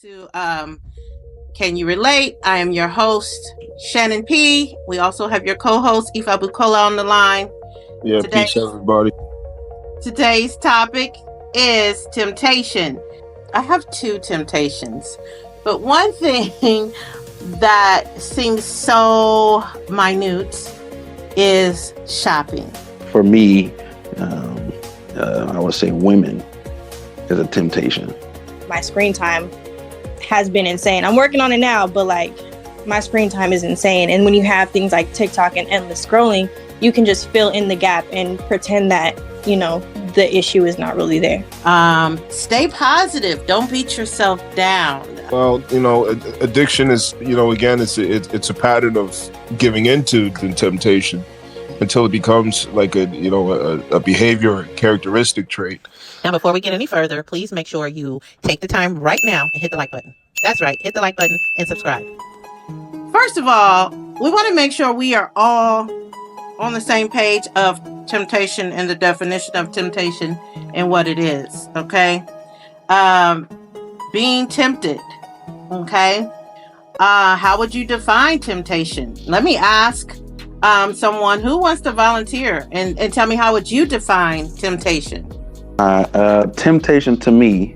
to Can You Relate? I am your host, Shannon P. We also have your co-host, Ifa Bukola, on the line. Yeah, peace, everybody. Today's topic is temptation. I have two temptations, but one thing that seems so minute is shopping. For me, I would say women is a temptation. My screen time has been insane. I'm working on it now, but like my screen time is insane. And when you have things like TikTok and endless scrolling, you can just fill in the gap and pretend that, the issue is not really there. Stay positive. Don't beat yourself down. Well, addiction is, again, it's a pattern of giving into the temptation until it becomes like a behavior or characteristic trait. Now, before we get any further, please make sure you take the time right now and hit the like button. That's right. Hit the like button and subscribe. First of all, we want to make sure we are all on the same page of temptation and the definition of temptation and what it is. Okay. Being tempted. Okay. How would you define temptation? Let me ask someone who wants to volunteer and tell me, how would you define temptation? Temptation to me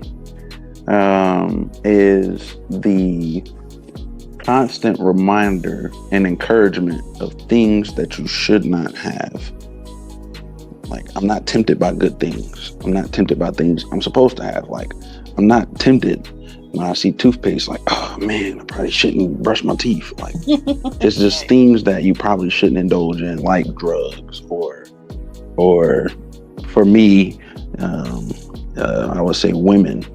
is the constant reminder and encouragement of things that you should not have. Like, I'm not tempted by good things. I'm not tempted by things I'm supposed to have. Like, I'm not tempted when I see toothpaste, like, oh man, I probably shouldn't brush my teeth. Like, it's just things that you probably shouldn't indulge in, like drugs or for me, I would say women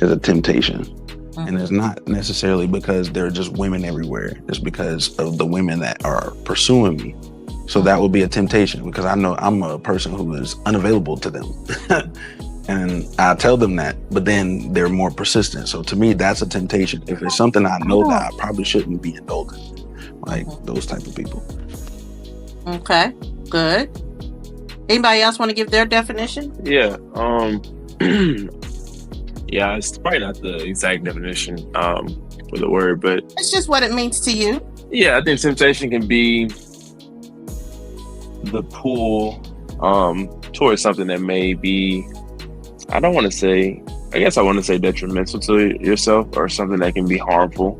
is a temptation. Mm-hmm. And it's not necessarily because there are just women everywhere. It's because of the women that are pursuing me. So that would be a temptation, because I know I'm a person who is unavailable to them. And I tell them that, but then they're more persistent. So to me, that's a temptation. If it's something I know that I probably shouldn't be indulging, like those type of people. Okay, good. Anybody else want to give their definition? Yeah. Yeah, it's probably not the exact definition for the word, but it's just what it means to you. Yeah, I think temptation can be the pull towards something that may be, I want to say detrimental to yourself, or something that can be harmful.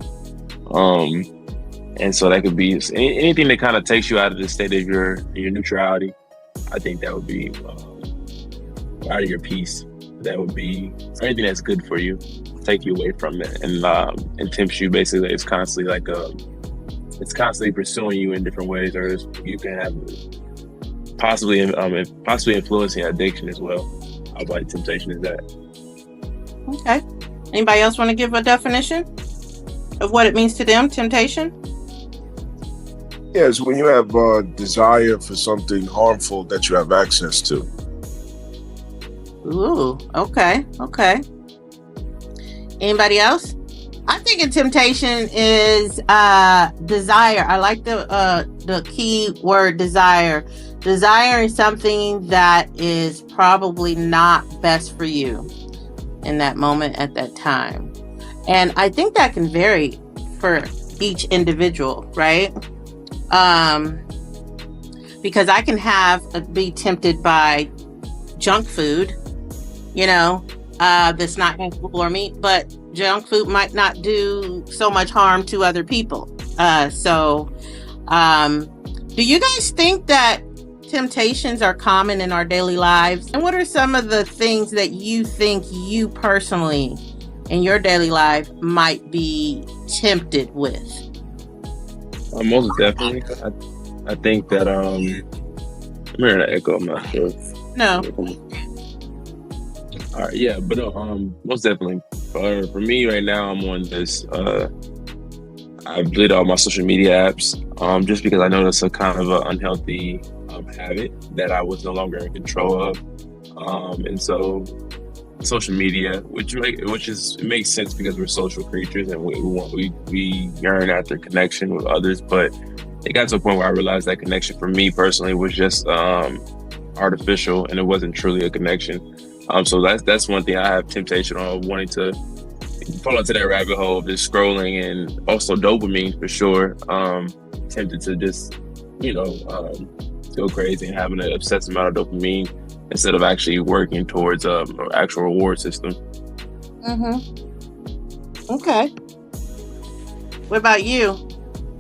And so that could be anything that kind of takes you out of the state of your neutrality. I think that would be out of your peace. That would be anything that's good for you, take you away from it, and tempts you. Basically, it's constantly it's constantly pursuing you in different ways, or you can have possibly influencing addiction as well. How about temptation is that? Okay. Anybody else want to give a definition of what it means to them? Temptation. Yes, when you have a desire for something harmful that you have access to. Ooh, okay. Anybody else? I'm thinking temptation is desire. I like the key word desire. Desiring something that is probably not best for you in that moment at that time. And I think that can vary for each individual, right? Because I can be tempted by junk food, that's not going to for me, but junk food might not do so much harm to other people. So do you guys think that temptations are common in our daily lives? And what are some of the things that you think you personally in your daily life might be tempted with? Most definitely. I think that I'm hearing an echo. I'm not sure. No. All right, yeah, but most definitely. For me right now, I'm on this. I've deleted all my social media apps, just because I know that's a kind of an unhealthy habit that I was no longer in control of, and so social media, it makes sense because we're social creatures and we yearn after connection with others. But it got to a point where I realized that connection for me personally was just artificial, and it wasn't truly a connection. So that's one thing I have temptation on, wanting to, fall into that rabbit hole of just scrolling, and also dopamine for sure. Tempted to just, go crazy and having an obsessive amount of dopamine instead of actually working towards an actual reward system. Okay. What about you,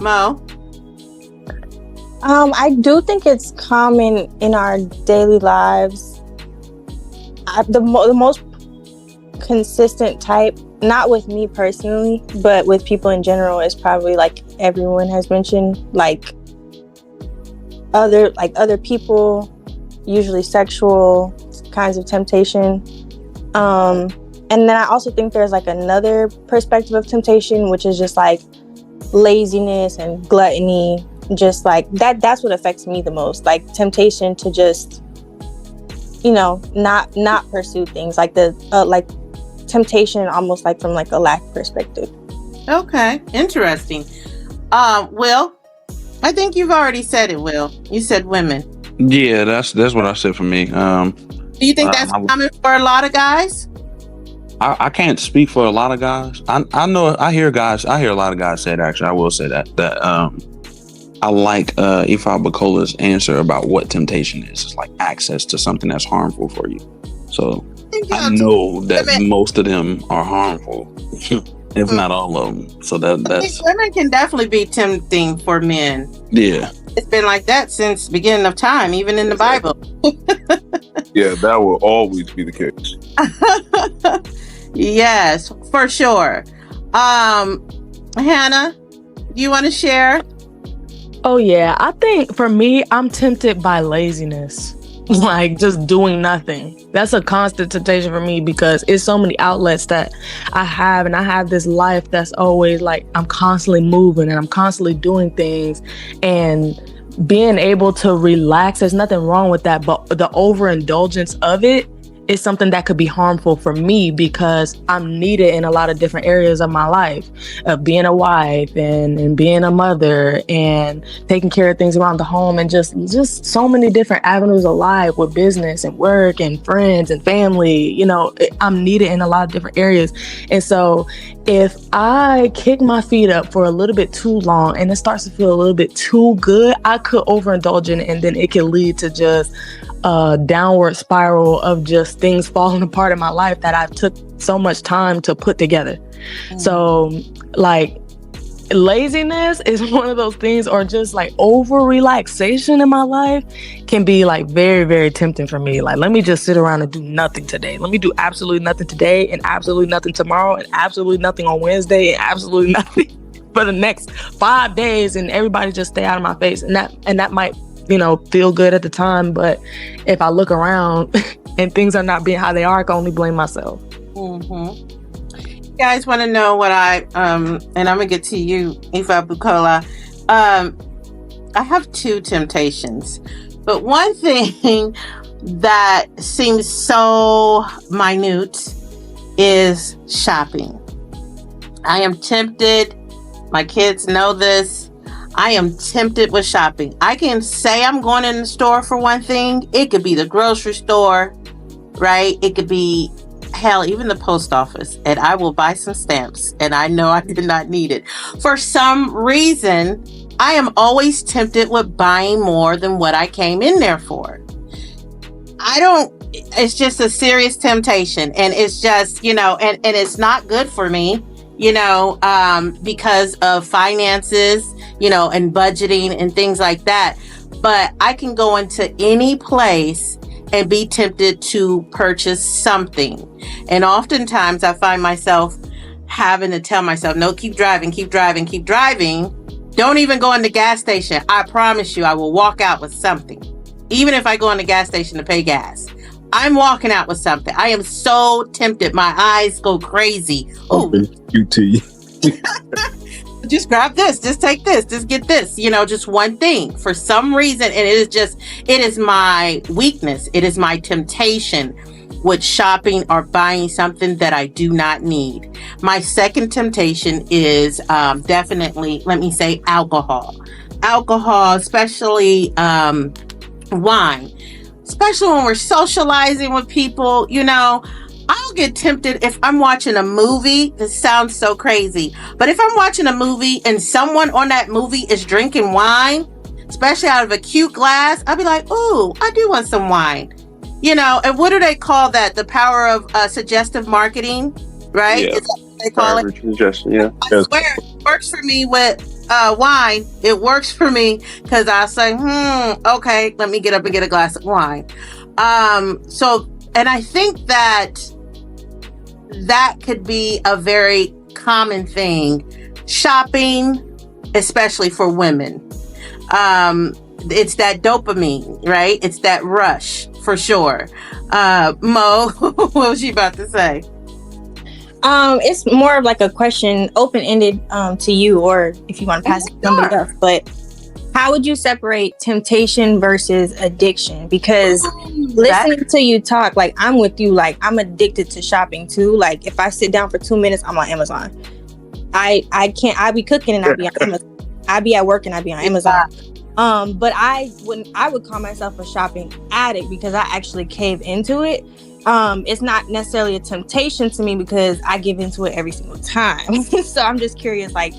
Mo? I do think it's common in our daily lives. The most consistent type, not with me personally, but with people in general, is probably like everyone has mentioned, like other people, usually sexual kinds of temptation. And then I also think there's like another perspective of temptation, which is just like laziness and gluttony. Just like that's what affects me the most, like temptation to just not pursue things, like the like temptation almost like from like a lack perspective. Okay, interesting. Will, I think you've already said it. Will, you said women. Yeah, that's what I said for me. Do you think that's common for a lot of guys? I can't speak for a lot of guys. I hear a lot of guys say it. Actually, I will say that I like Ifa Bakola's answer about what temptation is. It's like access to something that's harmful for you. So I know that most of them are harmful, if not all of them. So that's women can definitely be tempting for men. Yeah, it's been like that since the beginning of time, even in the Bible. Yeah, that will always be the case. Yes, for sure. Hannah, do you want to share? Oh yeah, I think for me, I'm tempted by laziness. Like just doing nothing. That's a constant temptation for me because it's so many outlets that I have, and I have this life that's always like I'm constantly moving and I'm constantly doing things, and being able to relax, there's nothing wrong with that, but the overindulgence of it is something that could be harmful for me because I'm needed in a lot of different areas of my life, of being a wife and being a mother and taking care of things around the home, and just so many different avenues of life with business and work and friends and family. I'm needed in a lot of different areas. And so if I kick my feet up for a little bit too long and it starts to feel a little bit too good, I could overindulge in it, and then it can lead to just a downward spiral of just things falling apart in my life that I've took so much time to put together. So like laziness is one of those things, or just like over relaxation in my life can be like very, very tempting for me. Like, let me just sit around and do nothing today. Let me do absolutely nothing today, and absolutely nothing tomorrow, and absolutely nothing on Wednesday, and absolutely nothing for the next 5 days, and everybody just stay out of my face. And that might feel good at the time, but if I look around and things are not being how they are, I can only blame myself. You guys want to know what and I'm gonna get to you, Ifa Bukola. I have two temptations, but one thing that seems so minute is shopping. I am tempted. My kids know this. I am tempted with shopping. I can say I'm going in the store for one thing. It could be the grocery store, right? It could be, hell, even the post office. And I will buy some stamps. And I know I did not need it. For some reason, I am always tempted with buying more than what I came in there for. It's just a serious temptation. And it's just, and it's not good for me, because of finances, and budgeting and things like that. But I can go into any place and be tempted to purchase something. And oftentimes I find myself having to tell myself, no, keep driving. Don't even go in the gas station. I promise you, I will walk out with something. Even if I go in the gas station to pay gas, I'm walking out with something. I am so tempted. My eyes go crazy. Oh, QT. Just grab this, just take this, just get this, just one thing for some reason. And it is my weakness. It is my temptation with shopping or buying something that I do not need. My second temptation is definitely, let me say, alcohol, especially wine, especially when we're socializing with people. I'll get tempted if I'm watching a movie. This sounds so crazy, but if I'm watching a movie and someone on that movie is drinking wine, especially out of a cute glass, I'll be like, ooh, I do want some wine. And what do they call that? The power of suggestive marketing, right? Yeah. Is that what they call it? Suggestion, yeah. I swear, it works for me with wine. It works for me because I say, okay, let me get up and get a glass of wine. And I think that could be a very common thing. Shopping, especially for women. It's that dopamine, right? It's that rush for sure. Mo, what was you about to say? It's more of like a question, open-ended, to you, or if you want to pass it to somebody else. But how would you separate temptation versus addiction? Because listening to you talk, like, I'm with you. Like, I'm addicted to shopping too. Like, if I sit down for 2 minutes, I'm on Amazon. I can't. I be cooking and I be on Amazon. I be at work and I be on Amazon. But I would call myself a shopping addict because I actually cave into it. It's not necessarily a temptation to me because I give into it every single time. So I'm just curious, like,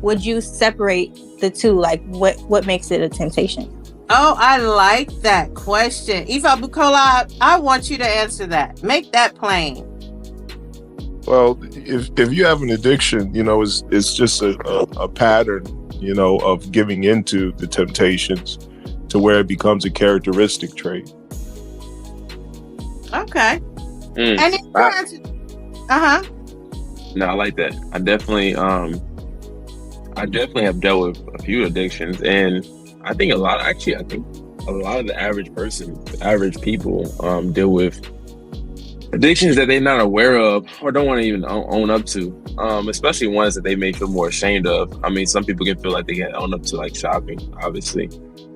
would you separate the two? Like, what makes it a temptation? Oh, I like that question. Ifa Bukola, I want you to answer that. Make that plain. Well, if you have an addiction, it's just a pattern, of giving into the temptations to where it becomes a characteristic trait. Okay. And then No, I like that. I definitely have dealt with a few addictions, and I think a lot of the average people deal with addictions that they're not aware of or don't want to even own up to, especially ones that they may feel more ashamed of. I mean, some people can feel like they can own up to, like, shopping, obviously.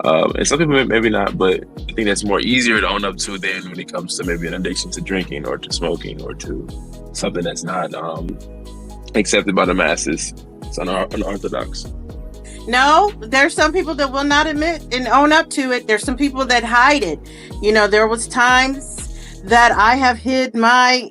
And some people maybe not, but I think that's more easier to own up to than when it comes to maybe an addiction to drinking or to smoking or to something that's not accepted by the masses. It's unorthodox. No, there's some people that will not admit and own up to it. There's some people that hide it. There was times that I have hid my,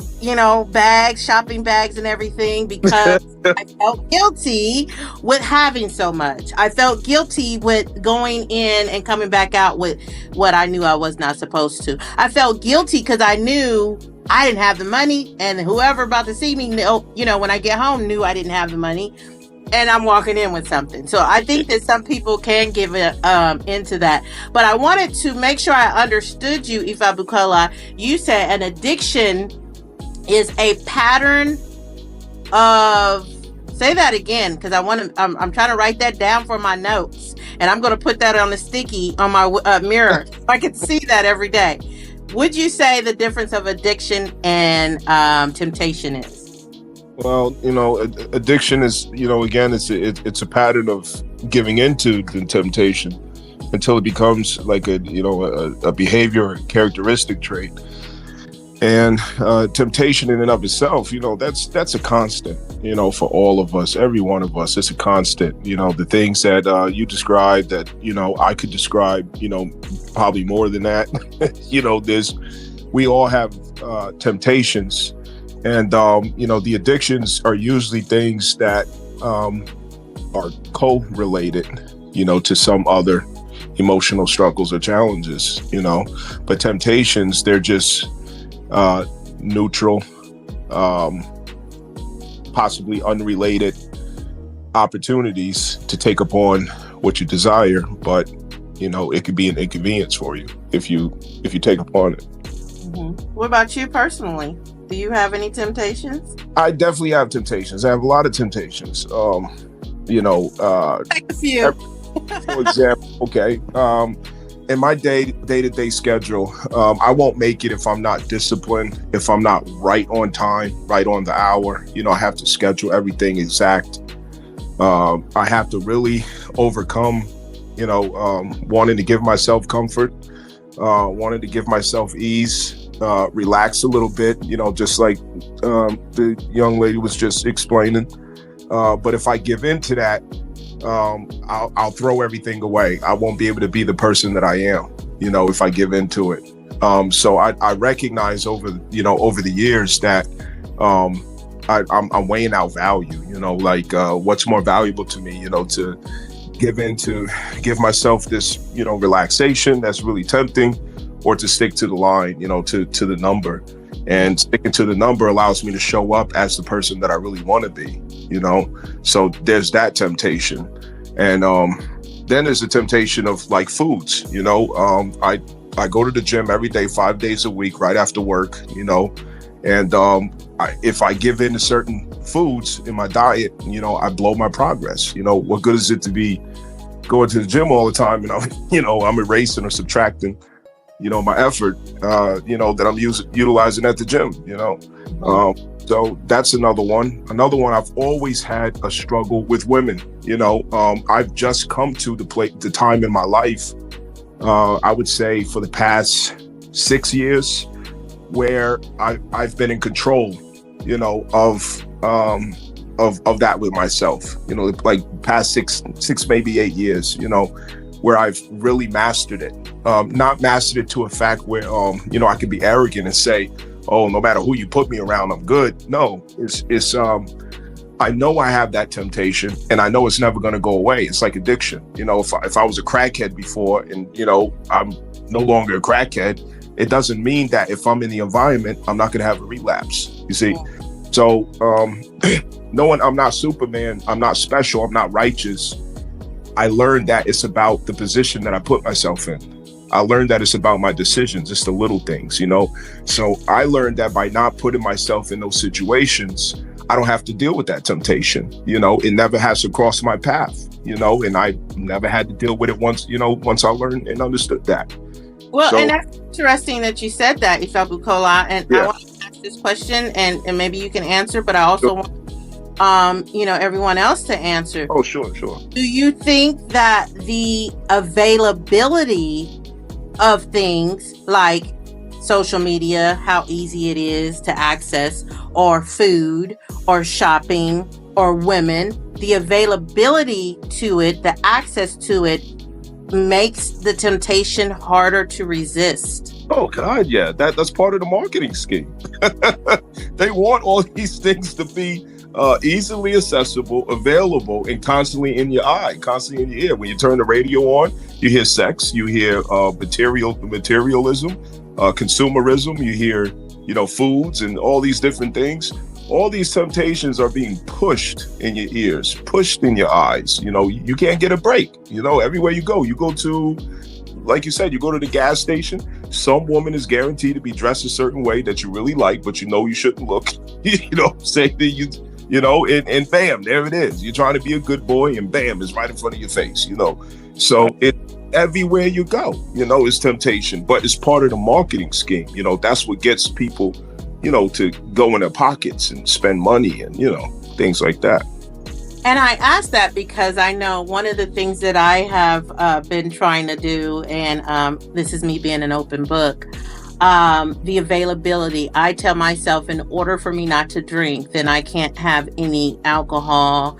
bags, shopping bags and everything because I felt guilty with having so much. I felt guilty with going in and coming back out with what I knew I was not supposed to. I felt guilty because I knew I didn't have the money, and whoever about to see me, when I get home, knew I didn't have the money. And I'm walking in with something. So I think that some people can give it into that. But I wanted to make sure I understood you, Ifa Bukola. You said an addiction is a pattern of. Say that again, because I'm trying to write that down for my notes, and I'm going to put that on the sticky on my mirror so I can see that every day. Would you say the difference of addiction and temptation is? Well, addiction is, again, it's a pattern of giving into the temptation until it becomes like a behavior, characteristic trait. And temptation in and of itself, that's a constant, for all of us, every one of us. It's a constant, the things that you described that, I could describe, probably more than that. We all have temptations. And, the addictions are usually things that are co-related, to some other emotional struggles or challenges, But temptations, they're just neutral, possibly unrelated opportunities to take upon what you desire. But, it could be an inconvenience for you if you take upon it. Mm-hmm. What about you personally? Do you have any temptations? I definitely have temptations. I have a lot of temptations. Take a few. For example, okay. In my day-to-day schedule, I won't make it if I'm not disciplined, if I'm not right on time, right on the hour. I have to schedule everything exact. I have to really overcome, wanting to give myself comfort, wanting to give myself ease. Relax a little bit, just like the young lady was just explaining. But if I give in to that, I'll throw everything away. I won't be able to be the person that I am, if I give into it. So I recognize over the years that I'm weighing out value, like what's more valuable to me, to give myself this, relaxation that's really tempting, or to stick to the line, to the number. And sticking to the number allows me to show up as the person that I really want to be, So there's that temptation. And then there's the temptation of like foods, I go to the gym every day, 5 days a week, right after work, and if I give in to certain foods in my diet, I blow my progress. What good is it to be going to the gym all the time and I'm erasing or subtracting, my effort, that I'm utilizing at the gym, So that's another one. Another one, I've always had a struggle with women. I've just come to the time in my life, I would say for the past 6 years, where I've been in control, of that with myself, like past six, maybe 8 years, where I've really mastered it. Not mastered it to a fact where, I could be arrogant and say, oh, no matter who you put me around, I'm good. No, it's I know I have that temptation, and I know it's never going to go away. It's like addiction. If I was a crackhead before, and I'm no longer a crackhead, it doesn't mean that if I'm in the environment, I'm not going to have a relapse. You see, so knowing I'm not Superman, I'm not special, I'm not righteous. I learned that it's about the position that I put myself in. I learned that it's about my decisions. It's the little things, So I learned that by not putting myself in those situations, I don't have to deal with that temptation. It never has to cross my path, and I never had to deal with it once I learned and understood that. Well, and that's interesting that you said that, Ifebukola, and I want to ask this question, and maybe you can answer, but I also want everyone else to answer. Oh, sure. Do you think that the availability of things like social media, how easy it is to access, or food, or shopping, or women, the availability to it, the access to it, makes the temptation harder to resist? Oh God, yeah, that's part of the marketing scheme. They want all these things to be easily accessible, available, and constantly in your eye, constantly in your ear. When you turn the radio on, you hear sex, you hear materialism, consumerism, you hear foods and all these different things. All these temptations are being pushed in your ears, pushed in your eyes. You can't get a break. Everywhere you go to, like you said, you go to the gas station, some woman is guaranteed to be dressed a certain way that you really like, but you shouldn't look, say that and bam, there it is. You're trying to be a good boy and bam, it's right in front of your face, So it everywhere you go, it's temptation, but it's part of the marketing scheme. That's what gets people, to go in their pockets and spend money and, things like that. And I ask that because I know one of the things that I have been trying to do, and this is me being an open book, the availability. I tell myself, in order for me not to drink, then I can't have any alcohol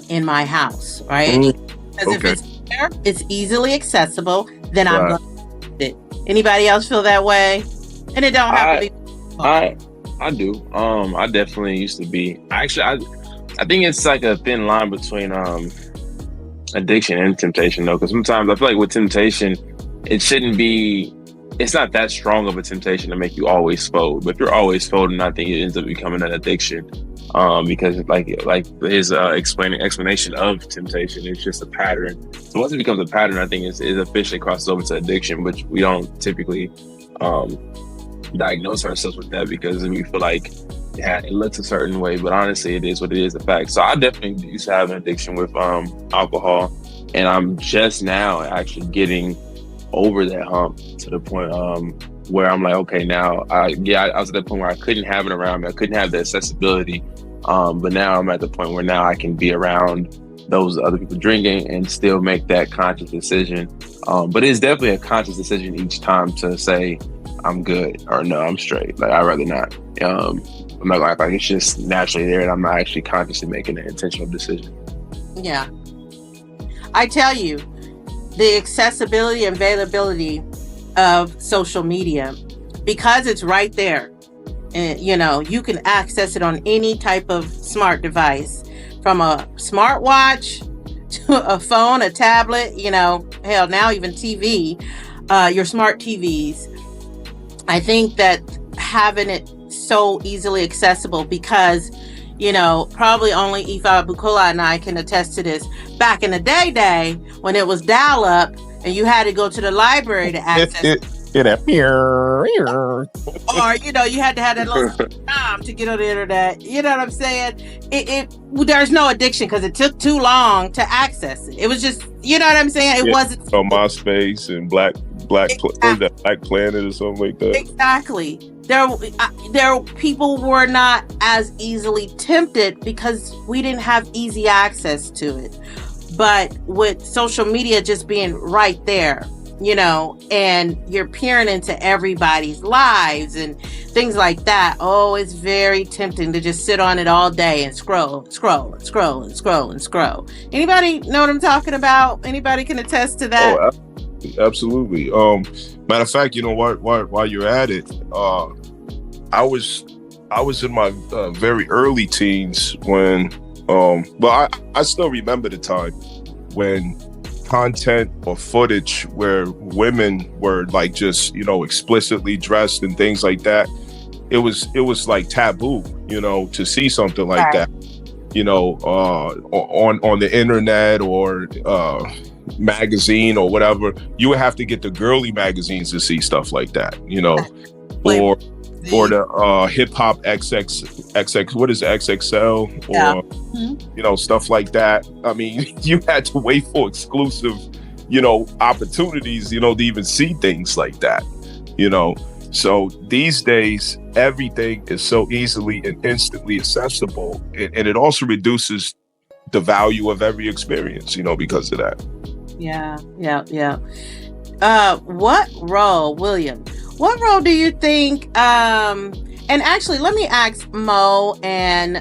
in my house, right? Because if it's there, it's easily accessible, then I'm going to do it. Anybody else feel that way? And it don't have to be. I do. I definitely used to be. Actually, I think it's like a thin line between addiction and temptation, though, because sometimes I feel like with temptation, it's not that strong of a temptation to make you always fold. But if you're always folding, I think it ends up becoming an addiction, because like his explanation of temptation, it's just a pattern. So once it becomes a pattern, I think it officially crosses over to addiction, which we don't typically diagnose ourselves with that because we feel like it looks a certain way, but honestly it is what it is, the fact. So I definitely used to have an addiction with alcohol, and I'm just now actually getting over that hump to the point where I'm like, okay, now I was at that point where I couldn't have it around me, I couldn't have the accessibility, but now I'm at the point where now I can be around those other people drinking and still make that conscious decision, but it's definitely a conscious decision each time to say I'm good or no, I'm straight. Like I'd rather not. I'm not like it's just naturally there, and I'm not actually consciously making an intentional decision. Yeah, I tell you, the accessibility and availability of social media because it's right there. And, you know, you can access it on any type of smart device, from a smartwatch to a phone, a tablet, you know, hell, now even TV, your smart TVs. I think that having it so easily accessible, because, you know, probably only Ifa Bukola and I can attest to this. Back in the day when it was dial up and you had to go to the library to access it. Or, you know, you had to have that little time to get on the internet. You know what I'm saying? There's no addiction because it took too long to access it. It was just, you know what I'm saying? It wasn't on MySpace and Black Planet or something like that. Exactly. There people were not as easily tempted because we didn't have easy access to it. But with social media just being right there, you know, and you're peering into everybody's lives and things like that. Oh, it's very tempting to just sit on it all day and scroll. Anybody know what I'm talking about? Anybody can attest to that? Oh, absolutely. Matter of fact, you know what? While you're at it, I was in my very early teens when, I still remember the time when content or footage where women were like just, you know, explicitly dressed and things like that. It was like taboo, you know, to see something like that, you know, on the internet or magazine or whatever. You would have to get the girly magazines to see stuff like that, you know, or the hip hop XX, what is it, XXL, or you know, stuff like that. I mean, you had to wait for exclusive, you know, opportunities, you know, to even see things like that, you know. So these days, everything is so easily and instantly accessible, and it also reduces the value of every experience, you know, because of that. Yeah. What role, William? What role do you think? And actually, let me ask Mo and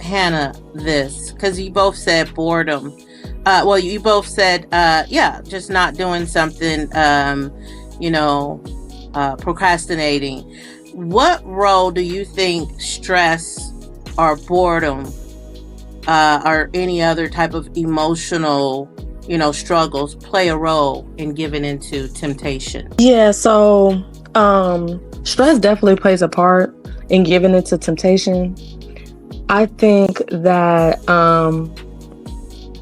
Hannah this, because you both said boredom. You both said, just not doing something, procrastinating. What role do you think stress or boredom or any other type of emotional, you know, struggles play a role in giving into temptation? Yeah, so stress definitely plays a part in giving into temptation. I think that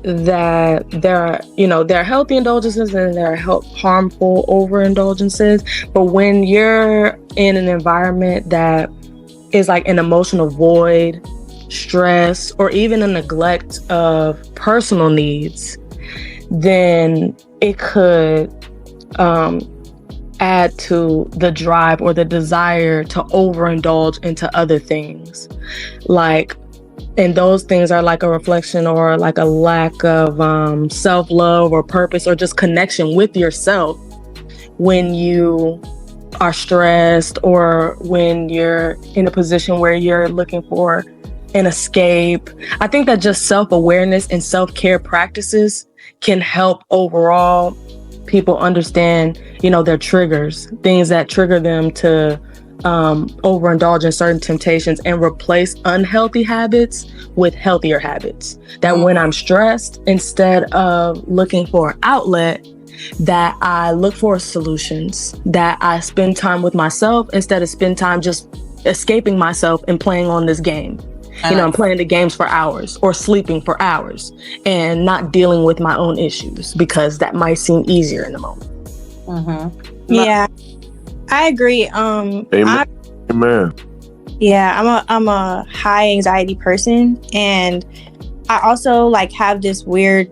there are healthy indulgences and there are harmful overindulgences. But when you're in an environment that is like an emotional void, stress, or even a neglect of personal needs, then it could add to the drive or the desire to overindulge into other things. And those things are like a reflection or like a lack of self-love or purpose or just connection with yourself when you are stressed or when you're in a position where you're looking for an escape. I think that just self-awareness and self-care practices can help overall people understand, you know, their triggers, things that trigger them to overindulge in certain temptations, and replace unhealthy habits with healthier habits. That when I'm stressed, instead of looking for an outlet, that I look for solutions, that I spend time with myself instead of spend time just escaping myself and playing on this game. I'm playing the games for hours or sleeping for hours and not dealing with my own issues because that might seem easier in the moment. Mm-hmm. Yeah, I agree. Amen. Yeah, I'm a high anxiety person, and I also like have this weird,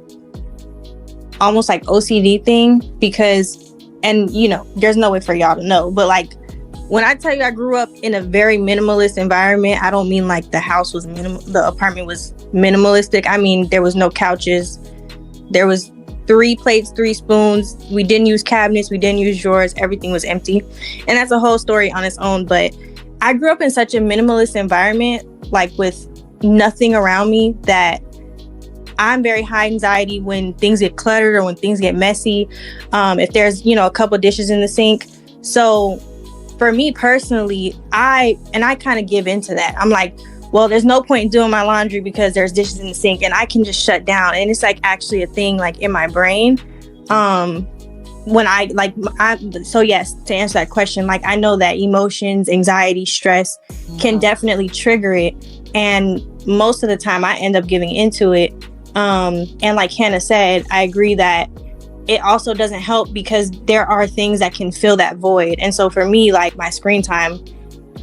almost like OCD thing because, and you know, there's no way for y'all to know, but like when I tell you I grew up in a very minimalist environment, I don't mean like the house was the apartment was minimalistic. I mean, there was no couches. There was 3 plates, 3 spoons. We didn't use cabinets. We didn't use drawers. Everything was empty. And that's a whole story on its own. But I grew up in such a minimalist environment, like with nothing around me, that I'm very high anxiety when things get cluttered or when things get messy. If there's, a couple dishes in the sink. So for me personally, I kind of give into that. I'm like, well, there's no point in doing my laundry because there's dishes in the sink, and I can just shut down. And it's like actually a thing like in my brain. So yes, to answer that question, like I know that emotions, anxiety, stress can definitely trigger it. And most of the time I end up giving into it. And like Hannah said, I agree that it also doesn't help because there are things that can fill that void. And so for me, like my screen time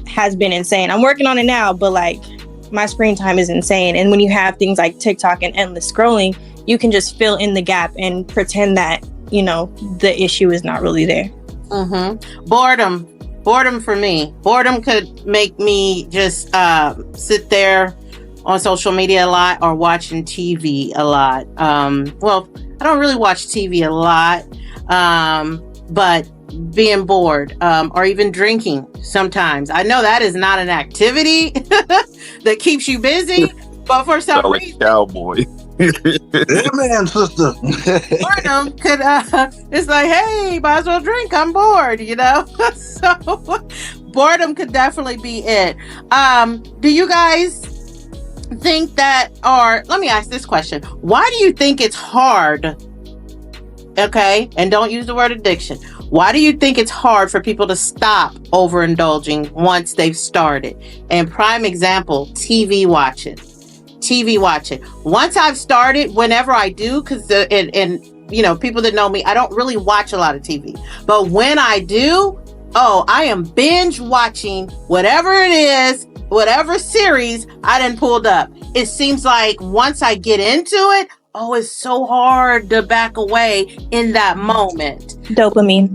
has been insane. I'm working on it now, but like my screen time is insane. And when you have things like TikTok and endless scrolling, you can just fill in the gap and pretend that, the issue is not really there. Boredom for me. Boredom could make me just sit there on social media a lot or watching TV a lot. Well, I don't really watch TV a lot, but being bored or even drinking sometimes. I know that is not an activity that keeps you busy, but for some reason, cowboy. Yeah, man, sister. boredom could it's like, hey, might as well drink, I'm bored, so boredom could definitely be it. Do you guys think that, or let me ask this question, why do you think it's hard, okay, and don't use the word addiction, why do you think it's hard for people to stop overindulging once they've started? And prime example, TV watching. Once I've started, whenever I do, because people that know me, I don't really watch a lot of TV. But when I do, I am binge watching whatever it is, whatever series I done pulled up. It seems like once I get into it, it's so hard to back away in that moment. Dopamine.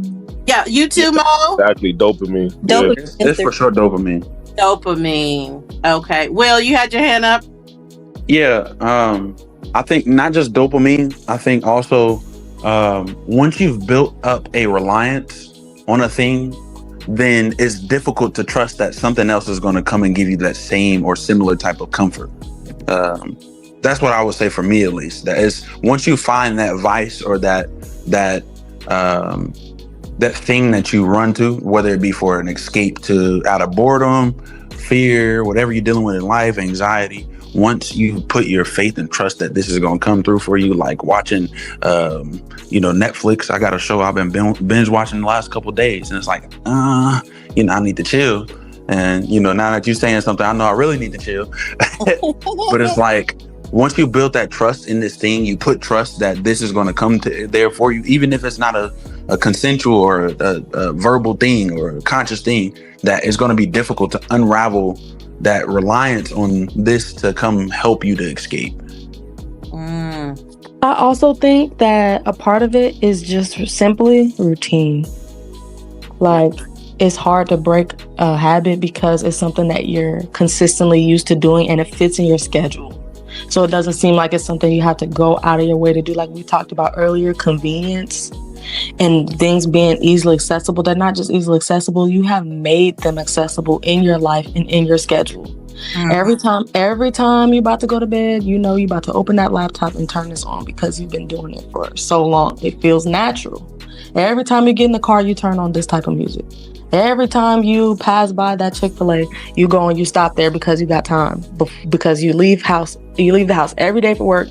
Yeah, you too, Mo? Exactly, dopamine. Dopamine. Yeah. It's for sure dopamine. Okay. Will, you had your hand up? Yeah, I think not just dopamine. I think also once you've built up a reliance on a thing, then it's difficult to trust that something else is going to come and give you that same or similar type of comfort. That's what I would say for me, at least. That is, once you find that vice or that thing that you run to, whether it be for an escape out of boredom, fear, whatever you're dealing with in life, anxiety. Once you put your faith and trust that this is going to come through for you, like watching, Netflix. I got a show I've been binge watching the last couple of days, and it's like, I need to chill. And, now that you're saying something, I know I really need to chill. But it's like, once you build that trust in this thing, you put trust that this is going to come there for you, even if it's not a consensual or a verbal thing or a conscious thing, that it's going to be difficult to unravel that reliance on this to come help you to escape. I also think that a part of it is just simply routine. Like, it's hard to break a habit because it's something that you're consistently used to doing and it fits in your schedule. So it doesn't seem like it's something you have to go out of your way to do. Like we talked about earlier, convenience and things being easily accessible. They're not just easily accessible. You have made them accessible in your life and in your schedule. Every time you're about to go to bed, you're about to open that laptop and turn this on because you've been doing it for so long. It feels natural. Every time you get in the car, you turn on this type of music. Every time you pass by that Chick-fil-A, you go and you stop there because you got time. Because you leave the house every day for work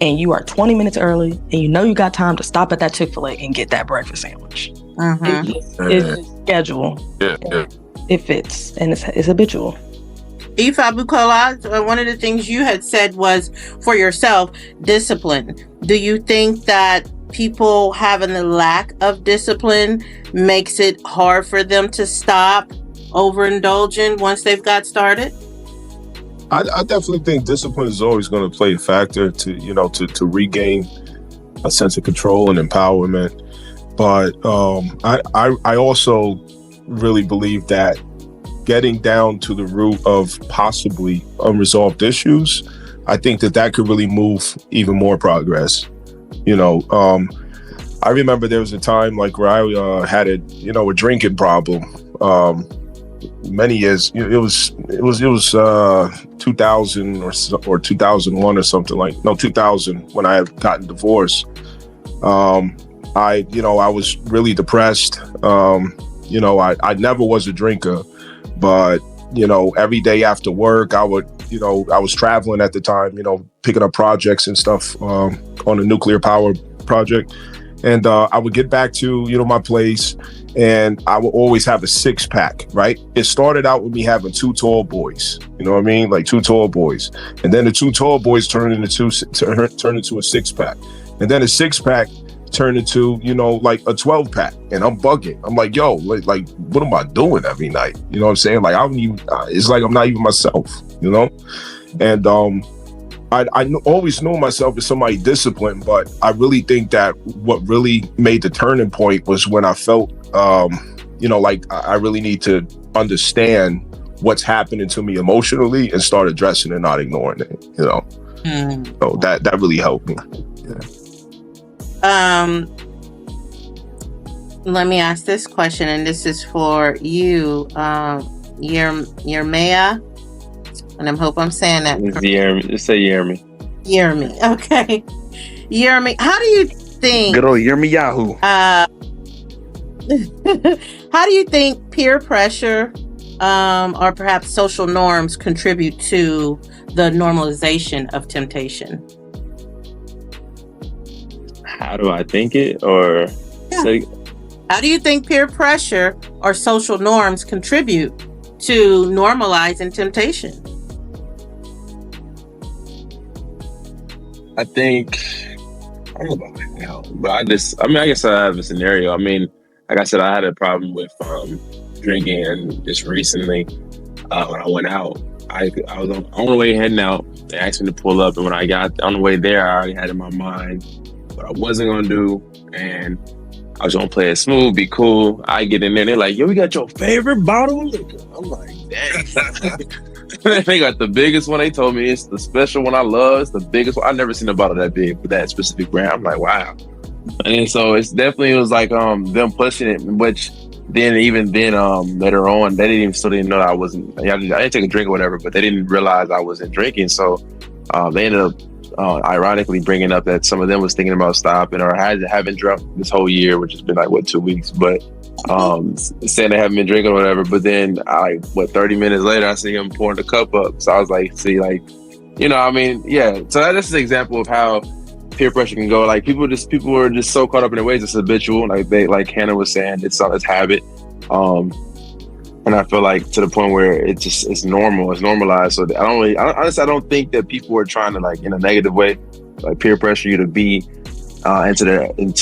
and you are 20 minutes early and you got time to stop at that Chick-fil-A and get that breakfast sandwich. It's schedule. Yeah. It fits and it's habitual. Ifa Bukola, one of the things you had said was for yourself, discipline. Do you think that people having a lack of discipline makes it hard for them to stop overindulging once they've got started? I definitely think discipline is always going to play a factor to regain a sense of control and empowerment. But I also really believe that getting down to the root of possibly unresolved issues, I think that could really move even more progress. I remember there was a time like where I had a drinking problem many years. It was 2000 or 2001 or something, like, no, 2000, when I had gotten divorced. I was really depressed. I never was a drinker, but every day after work, I was traveling at the time, picking up projects and stuff on a nuclear power project. And I would get back to, my place, and I would always have a 6-pack, right? It started out with me having 2 tall boys, you know what I mean? Like 2 tall boys. And then the 2 tall boys turned into a 6-pack. And then a 6-pack turned into, like a 12-pack. And I'm bugging. I'm like, yo, like, what am I doing every night? You know what I'm saying? Like, I don't even, it's like I'm not even myself, And I always knew myself as somebody disciplined, but I really think that what really made the turning point was when I felt, like I really need to understand what's happening to me emotionally and start addressing it, not ignoring it, So that really helped me. Yeah. Let me ask this question, and this is for you, Yermia. And I hope I'm saying that correctly. Just say Yermi. Yermi. Okay. Yermi, how do you think... Good old Yermi Yahoo. How do you think peer pressure or perhaps social norms contribute to the normalization of temptation? How do I think it? Or how do you think peer pressure or social norms contribute to normalizing temptation? I think, I don't know about right now, but I guess I have a scenario. I mean, like I said, I had a problem with drinking, and just recently when I went out, I was on the way heading out. They asked me to pull up, and when I got on the way there, I already had in my mind what I wasn't gonna do, and I was gonna play it smooth, be cool. I get in there, and they're like, "Yo, we got your favorite bottle of liquor." I'm like, "Dang." They got the biggest one. They told me it's the special one I love. It's the biggest one. I've never seen a bottle that big for that specific brand. I'm like, wow. And so it was like them pushing it, which then later on, they didn't know that I wasn't. I didn't take a drink or whatever, but they didn't realize I wasn't drinking. So they ended up ironically bringing up that some of them was thinking about stopping or haven't drunk this whole year, which has been like 2 weeks, but saying they haven't been drinking or whatever. But then 30 minutes later, I see him pouring the cup up. So I was like, see, like, yeah. So that's an example of how peer pressure can go. Like people were just so caught up in their ways, it's habitual. Like Hannah was saying, it's habit. And I feel like to the point where it's normal, it's normalized. So honestly, I don't think that people are trying to, like, in a negative way, like, peer pressure you to be into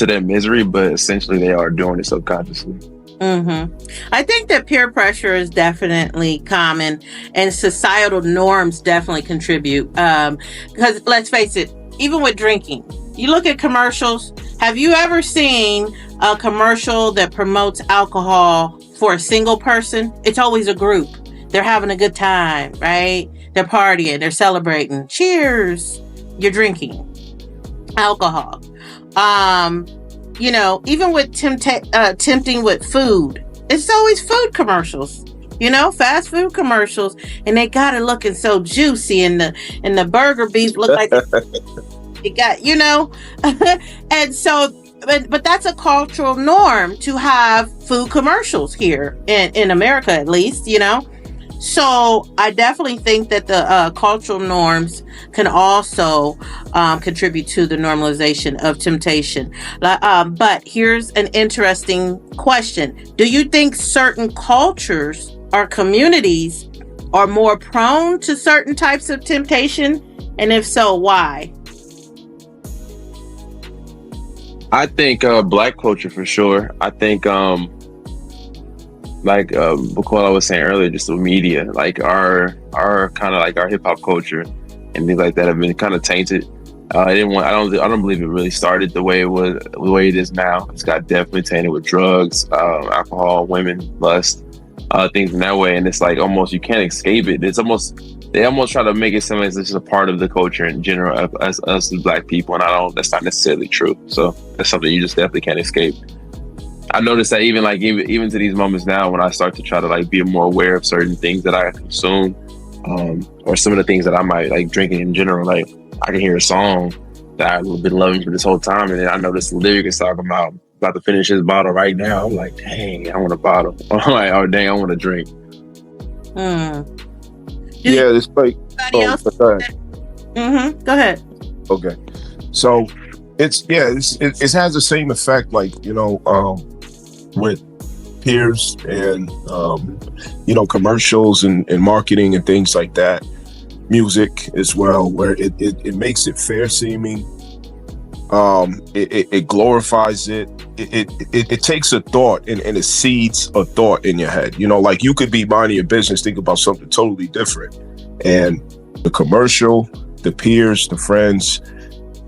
their misery, but essentially they are doing it subconsciously. Mm-hmm. I think that peer pressure is definitely common, and societal norms definitely contribute. Because let's face it, even with drinking, you look at commercials. Have you ever seen a commercial that promotes alcohol for a single person? It's always a group. They're having a good time, right? They're partying, they're celebrating. Cheers. You're drinking alcohol. Even with tempting with food, it's always food commercials, fast food commercials, and they got it looking so juicy, and the burger beef look like it got, and so, but that's a cultural norm to have food commercials here in America, at least, So I definitely think that the cultural norms can also contribute to the normalization of temptation. But here's an interesting question. Do you think certain cultures or communities are more prone to certain types of temptation? And if so, why? I think Black culture for sure. I think what I was saying earlier, just the media, like our kind of like our hip hop culture and things like that have been kind of tainted. I don't believe it really started the way it is now. It's got definitely tainted with drugs, alcohol, women, lust, things in that way. And it's like almost you can't escape it. They almost try to make it seem like it's just a part of the culture in general as us as Black people, and that's not necessarily true. So that's something you just definitely can't escape. I noticed that even to these moments now, when I start to try to like be more aware of certain things that I consume, or some of the things that I might like drinking in general, like I can hear a song that I've been loving for this whole time, and then I notice the lyric is talking about to finish this bottle right now. I'm like, dang, I want a bottle. Or like, oh dang, I want a drink. Yeah, it's like. Else? Go ahead. Go ahead. Okay, so it has the same effect, like with peers and commercials and marketing and things like that, music as well, where it makes it fair seeming. It glorifies it. It takes a thought and it seeds a thought in your head. Like you could be minding your business, think about something totally different, and the commercial, the peers, the friends,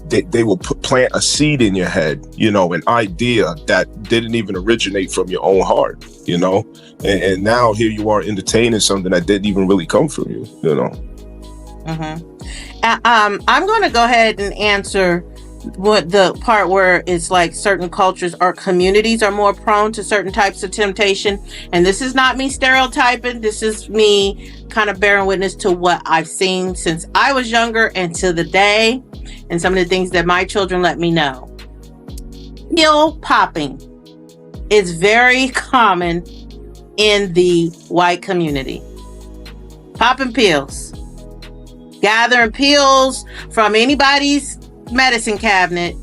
they will plant a seed in your head, an idea that didn't even originate from your own heart, and now here you are entertaining something that didn't even really come from you, I'm going to go ahead and answer what the part where it's like certain cultures or communities are more prone to certain types of temptation. And this is not me stereotyping. This is me kind of bearing witness to what I've seen since I was younger and to the day, and some of the things that my children let me know. Pill popping is very common in the white community. Popping pills, gathering pills from anybody's medicine cabinet,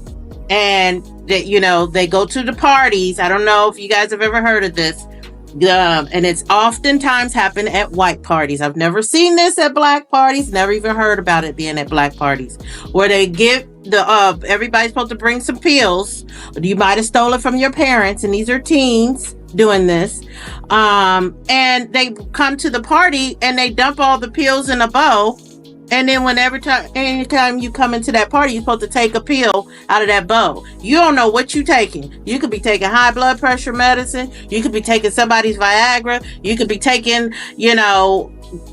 and that they go to the parties. I don't know if you guys have ever heard of this, and it's oftentimes happen at white parties. I've never seen this at black parties, never even heard about it being at black parties, where they give everybody's supposed to bring some pills. You might have stolen from your parents, and these are teens doing this, and they come to the party and they dump all the pills in a bowl. And then anytime you come into that party, you're supposed to take a pill out of that bowl. You don't know what you're taking. You could be taking high blood pressure medicine. You could be taking somebody's Viagra. You could be taking,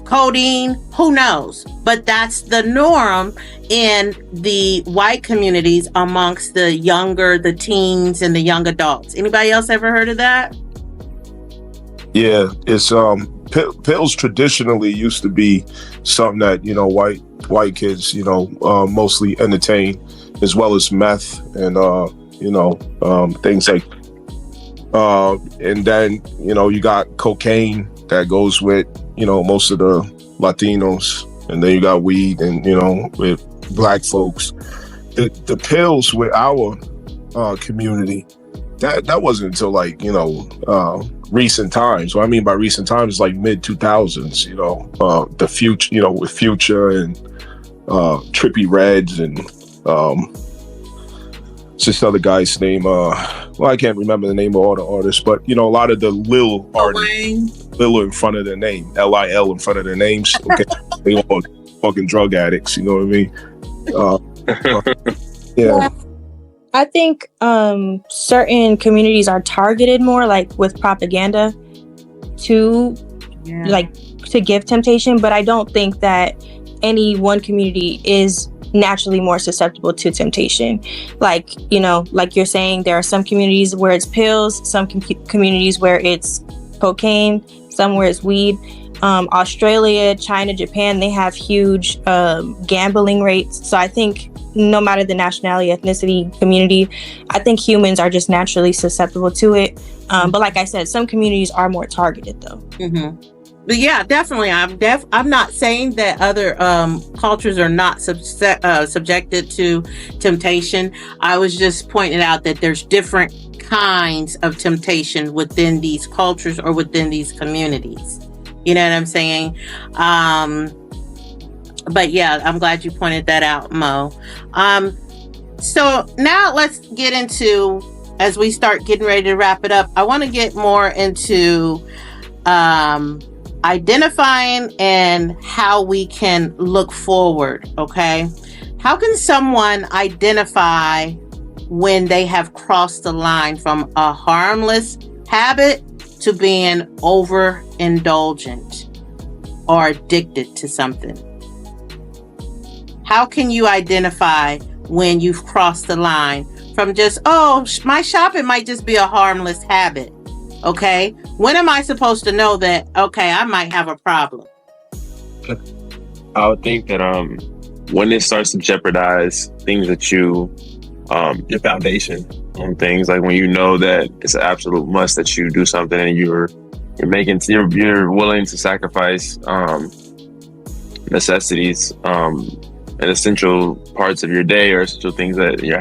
codeine. Who knows? But that's the norm in the white communities amongst the teens and the young adults. Anybody else ever heard of that? Yeah, it's pills traditionally used to be something that white kids mostly entertain, as well as meth and things like and then you got cocaine that goes with most of the Latinos, and then you got weed and with black folks. The pills with our community, that wasn't until recent times. What I mean by recent times is like mid 2000s, the future, with Future and Trippie Reds and it's this other guy's name, I can't remember the name of all the artists, but a lot of the Lil artists, Lil in front of their name, LIL in front of their names. Okay. They all fucking drug addicts, you know what I mean? Yeah. I think certain communities are targeted more, like with propaganda to give temptation, but I don't think that any one community is naturally more susceptible to temptation. Like you're saying, there are some communities where it's pills, some communities where it's cocaine, some where it's weed. Australia, China, Japan, they have huge gambling rates. So I think no matter the nationality, ethnicity, community, I think humans are just naturally susceptible to it. But like I said, some communities are more targeted though. Mm-hmm. But yeah, definitely. I'm not saying that other cultures are not subjected to temptation. I was just pointing out that there's different kinds of temptation within these cultures or within these communities. You know what I'm saying? But yeah, I'm glad you pointed that out, Mo. So now let's get into, as we start getting ready to wrap it up, I want to get more into identifying and how we can look forward, okay? How can someone identify when they have crossed the line from a harmless habit to being overindulgent or addicted to something? How can you identify when you've crossed the line from just, my shopping might just be a harmless habit. Okay. When am I supposed to know that, okay, I might have a problem? I would think that when it starts to jeopardize things that your foundation on things, like when you know that it's an absolute must that you do something and you're willing to sacrifice necessities and essential parts of your day or essential things that your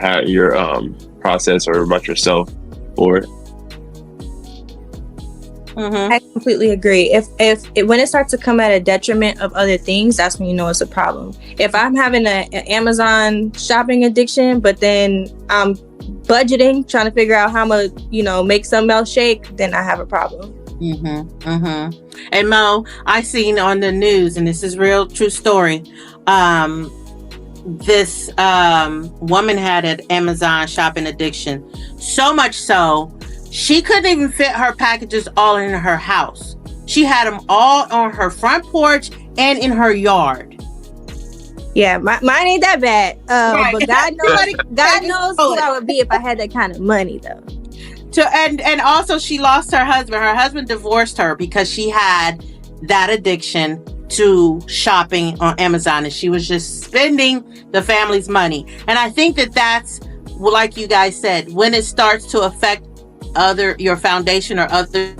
process or about yourself for. Mm-hmm. I completely agree. If when it starts to come at a detriment of other things, that's when you know it's a problem. If I'm having an Amazon shopping addiction, but then I'm budgeting, trying to figure out how I'm gonna, make something else shake, then I have a problem. And Mo, I seen on the news, and this is real true story. This woman had an Amazon shopping addiction, so much so she couldn't even fit her packages all in her house. She had them all on her front porch and in her yard. Yeah, mine ain't that bad. Right. But God knows who I would be if I had that kind of money, though. And also she lost her husband. Her husband divorced her because she had that addiction to shopping on Amazon, and she was just spending the family's money. And I think that's, like you guys said, when it starts to affect your foundation or other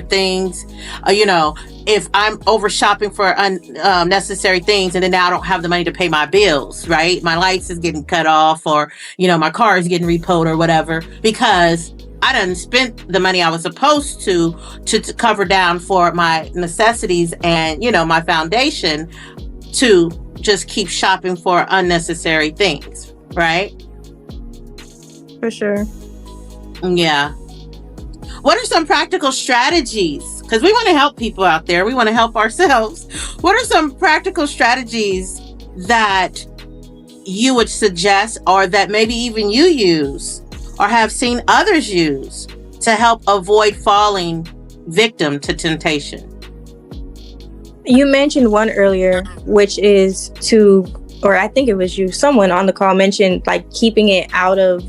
things, if I'm over shopping for unnecessary things, and then now I don't have the money to pay my bills, right? My lights is getting cut off, or my car is getting repoed or whatever, because I done spent the money I was supposed to cover down for my necessities and my foundation, to just keep shopping for unnecessary things, right? For sure. Yeah. What are some practical strategies? Because we want to help people out there. We want to help ourselves. What are some practical strategies that you would suggest, or that maybe even you use or have seen others use, to help avoid falling victim to temptation? You mentioned one earlier, which is or I think it was you, someone on the call mentioned, like, keeping it out of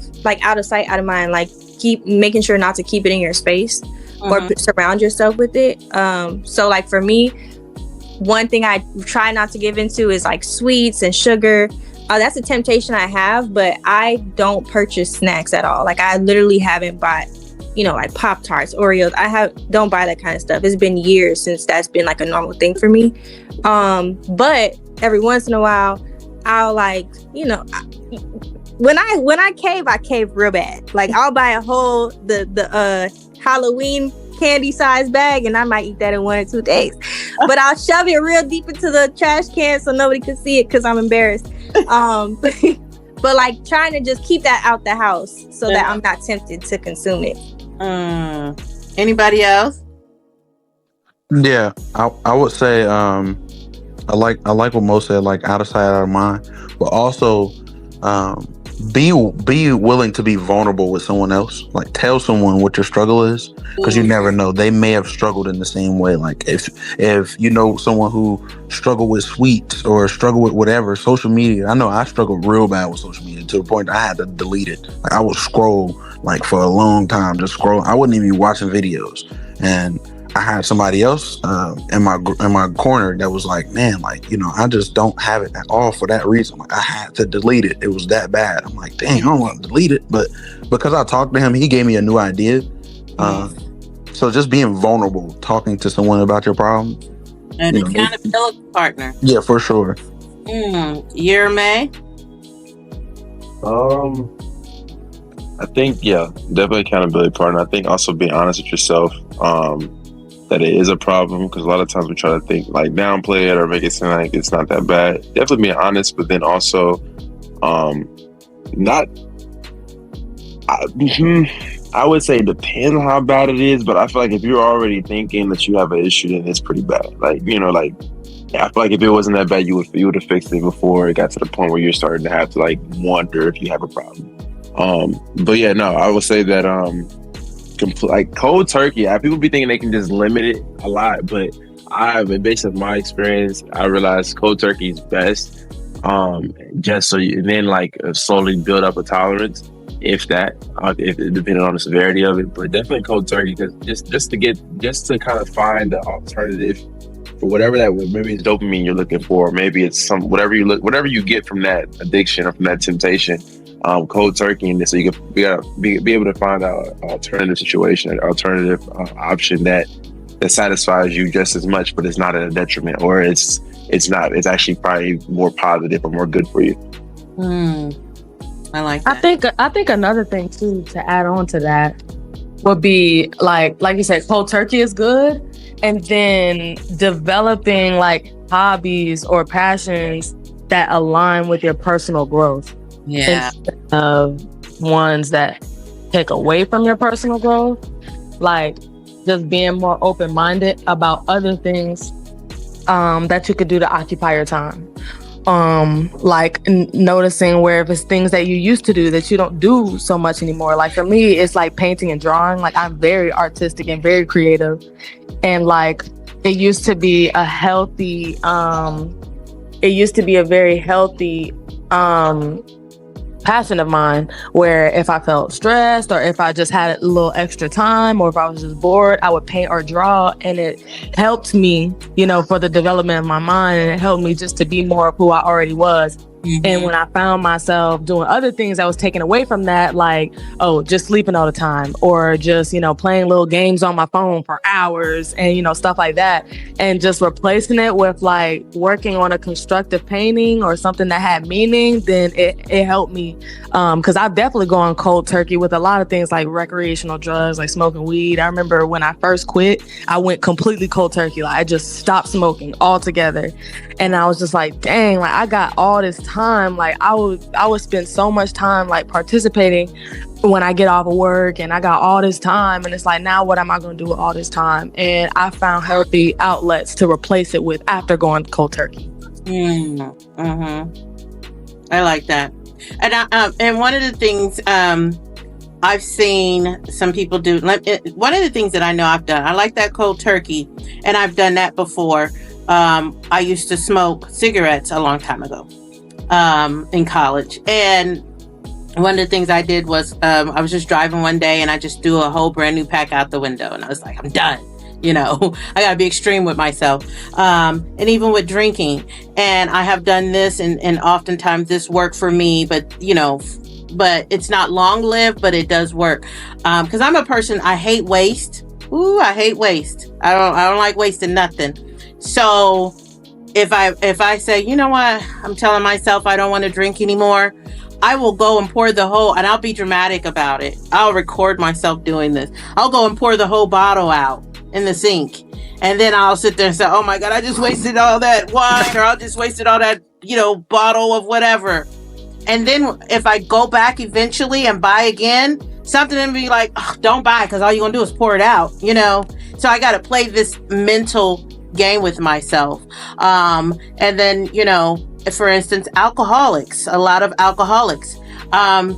sight, out of mind, like keep making sure not to keep it in your space, or surround yourself with it. So like for me, one thing I try not to give into is like sweets and sugar. That's a temptation I have, but I don't purchase snacks at all. Like I literally haven't bought, like Pop-Tarts, Oreos. Don't buy that kind of stuff. It's been years since that's been like a normal thing for me. But every once in a while, I'll when I cave real bad. Like I'll buy a whole the Halloween candy size bag, and I might eat that in 1 or 2 days. But I'll shove it real deep into the trash can so nobody can see it because I'm embarrassed. But like trying to just keep that out the house so that I'm not tempted to consume it. Anybody else? Yeah, I would say I like what Mo said, like out of sight, out of mind, but also be willing to be vulnerable with someone else. Like tell someone what your struggle is, because you never know, they may have struggled in the same way. Like if someone who struggled with sweets or struggled with whatever, social media, I know I struggled real bad with social media to the point I had to delete it. Like I would scroll like for a long time, just scroll. I wouldn't even be watching videos, and I had somebody else in my corner that was like, man, like, I just don't have it at all for that reason. Like I had to delete it. It was that bad. I'm like, dang, I don't want to delete it. But because I talked to him, he gave me a new idea. So just being vulnerable, talking to someone about your problem. An accountability partner. Yeah, for sure. Year May? I think, definitely accountability partner. I think also being honest with yourself. That it is a problem, because a lot of times we try to think like downplay it or make it seem like it's not that bad. Definitely being honest, but then also I would say it depends on how bad it is, but I feel like if you're already thinking that you have an issue, then it's pretty bad. Like, I feel like if it wasn't that bad, you would have fixed it before it got to the point where you're starting to have to like wonder if you have a problem. But yeah, no, I would say that like cold turkey, people be thinking they can just limit it a lot, but based on my experience, I realized cold turkey is best. Just so you then like slowly build up a tolerance. if that, if depending on the severity of it. But definitely cold turkey, because just to kind of find the alternative for whatever that was. Maybe it's dopamine you're looking for. Maybe it's whatever you get from that addiction or from that temptation. Cold turkey, and so you can be able to find an alternative situation, an alternative option that satisfies you just as much, but it's not at a detriment, or it's actually probably more positive or more good for you. I like that. I think another thing too to add on to that would be like you said, cold turkey is good, and then developing like hobbies or passions that align with your personal growth. Yeah. Instead of ones that take away from your personal growth, like just being more open-minded about other things that you could do to occupy your time. Like noticing where if it's things that you used to do that you don't do so much anymore. Like for me, it's like painting and drawing. Like I'm very artistic and very creative, and like it used to be a very healthy passion of mine, where if I felt stressed or if I just had a little extra time or if I was just bored, I would paint or draw, and it helped me, for the development of my mind, and it helped me just to be more of who I already was. Mm-hmm. And when I found myself doing other things that was taken away from that, like, just sleeping all the time, or just, playing little games on my phone for hours and, stuff like that, and just replacing it with like working on a constructive painting or something that had meaning, then it helped me. Because I've definitely gone cold turkey with a lot of things like recreational drugs, like smoking weed. I remember when I first quit, I went completely cold turkey. Like I just stopped smoking altogether. And I was just like, dang, like I got all this time. Like I would spend so much time like participating when I get off of work, and I got all this time, and it's like, now what am I going to do with all this time? And I found healthy outlets to replace it with after going cold turkey. I like that. And one of the things I've seen some people do, one of the things that I know I've done, I like that cold turkey, and I've done that before. I used to smoke cigarettes a long time ago in college, and one of the things I did was I was just driving one day, and I just threw a whole brand new pack out the window, and I was like, I'm done. I gotta be extreme with myself, and even with drinking. And I have done this, and oftentimes this worked for me, but it's not long lived, but it does work, because I'm a person, I hate waste. I hate waste. I don't like wasting nothing. So if I say, you know what, I'm telling myself I don't want to drink anymore, I will go and pour the whole, and I'll be dramatic about it. I'll record myself doing this. I'll go and pour the whole bottle out in the sink. And then I'll sit there and say, oh my God, I just wasted all that wine, or I just wasted all that, bottle of whatever. And then if I go back eventually and buy again, something in me like, oh, don't buy, because all you're going to do is pour it out, So I got to play this mental game with myself. And then, for instance, alcoholics, a lot of alcoholics,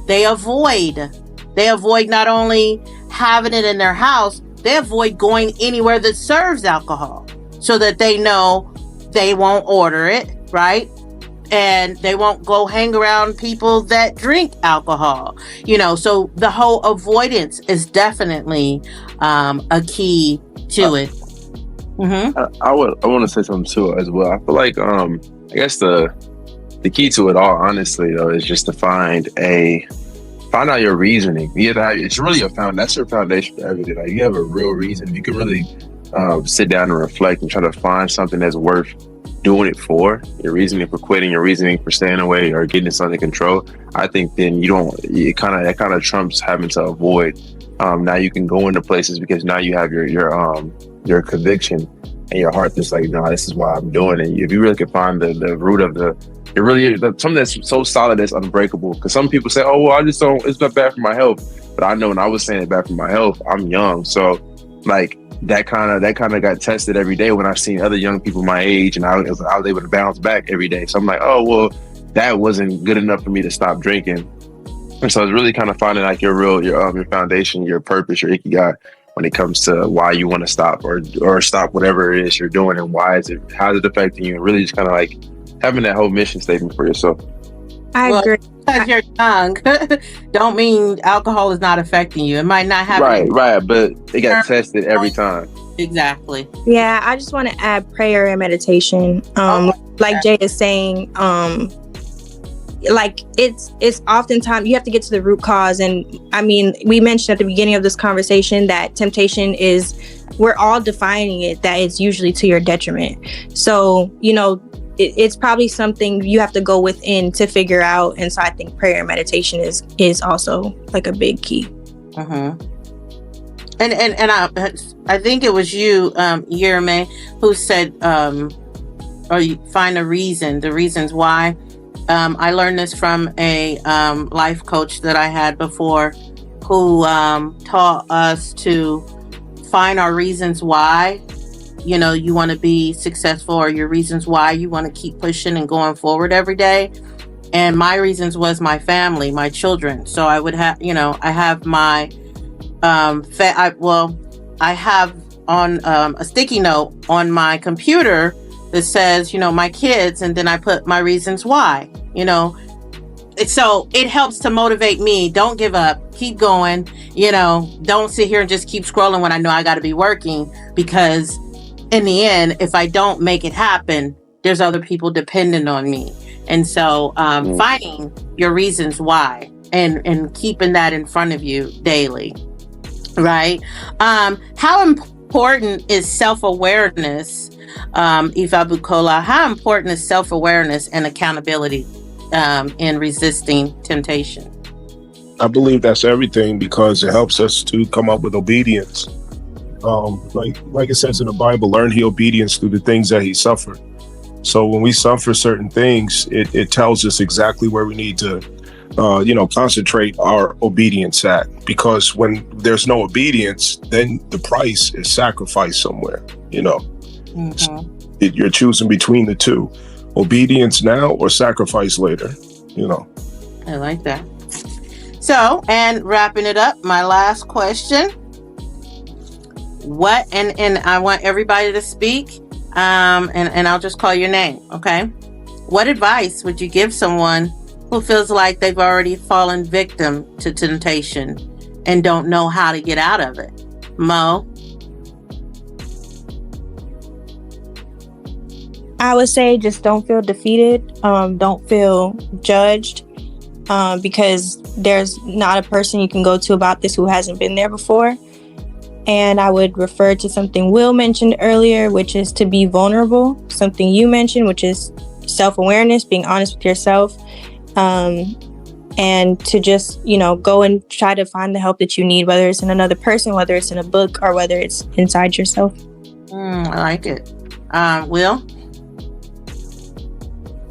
they avoid not only having it in their house, they avoid going anywhere that serves alcohol, so that they know they won't order it, right? And they won't go hang around people that drink alcohol, so the whole avoidance is definitely a key to it. I want to say something too as well. I feel like I guess the key to it all, honestly, though, is just to find out your reasoning. You have to have, it's really that's your foundation for everything. Like you have a real reason. You can really sit down and reflect and try to find something that's worth doing it for. Your reasoning for quitting, your reasoning for staying away or getting this under control. I think then that kind of trumps having to avoid. Now you can go into places because now you have your conviction and your heart that's like, no, this is why I'm doing it. If you really can find the root of something that's so solid that's unbreakable. Because some people say, oh, well, I just don't, it's not bad for my health. But I know when I was saying it's bad for my health, I'm young. So like that kind of got tested every day when I've seen other young people my age, and I was able to bounce back every day. So I'm like, oh, well, that wasn't good enough for me to stop drinking. And so it's really kind of finding like your foundation, your purpose, your ikigai, when it comes to why you want to stop or stop whatever it is you're doing, and how is it affecting you, and really just kind of like having that whole mission statement for yourself. I Well, agree. because you're young, don't mean alcohol is not affecting you. It might not have Right, any right. But it got term tested every time. exactly. Yeah, I just want to add prayer and meditation. Oh, Like Jay is saying, like it's oftentimes you have to get to the root cause. And I mean, we mentioned at the beginning of this conversation that temptation is, we're all defining it, that it's usually to your detriment. So, you know, it's probably something you have to go within to figure out. And so I think prayer and meditation is also like a big key. Mm-hmm. And I think it was you, Yerme, who said, or you find the reasons why. I learned this from a life coach that I had before, who taught us to find our reasons why, you know, you want to be successful, or your reasons why you want to keep pushing and going forward every day. And my reasons was my family, my children. So I would have, you know, I have my I have on a sticky note on my computer that says, you know, my kids, and then I put my reasons why, you know. So it helps to motivate me. Don't give up, keep going, you know, don't sit here and just keep scrolling when I know I got to be working, because in the end, if I don't make it happen, there's other people dependent on me. And so finding your reasons why and keeping that in front of you daily. Right. How important is self-awareness, Ifa Bukola? How important is self-awareness and accountability in resisting temptation? I believe that's everything, because it helps us to come up with obedience. Like it says in the Bible, learn he obedience through the things that he suffered. So when we suffer certain things, it tells us exactly where we need to concentrate our obedience at, because when there's no obedience, then the price is sacrifice somewhere, you know. Mm-hmm. You're choosing between the two, obedience now or sacrifice later, you know. I like that. So, and wrapping it up, my last question. What, and I want everybody to speak, and I'll just call your name, okay? What advice would you give someone who feels like they've already fallen victim to temptation and don't know how to get out of it? Mo? I would say just don't feel defeated. Don't feel judged, because there's not a person you can go to about this who hasn't been there before. And I would refer to something Will mentioned earlier, which is to be vulnerable. Something you mentioned, which is self-awareness, being honest with yourself. And to just, you know, go and try to find the help that you need, whether it's in another person, whether it's in a book, or whether it's inside yourself. I like it. Will?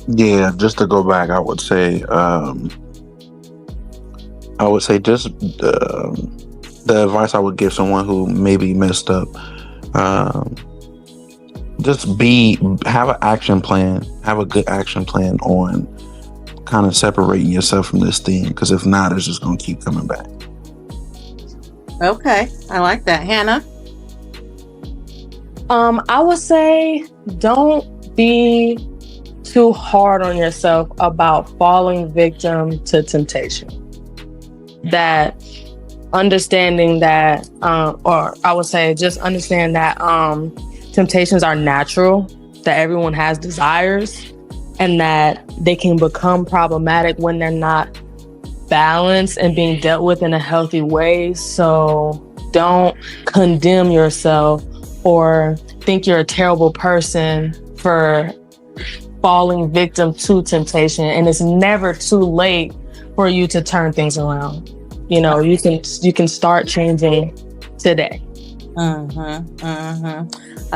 Yeah, just to go back, I would say just the advice I would give someone who maybe messed up, just have an action plan, have a good action plan on kind of separating yourself from this thing, because if not, it's just going to keep coming back. Okay, I like that. Hannah? I would say don't be too hard on yourself about falling victim to temptation. That understanding that, or I would say just understand that temptations are natural, that everyone has desires, and that they can become problematic when they're not balanced and being dealt with in a healthy way. So don't condemn yourself or think you're a terrible person for falling victim to temptation. And it's never too late for you to turn things around. You know, you can start changing today. I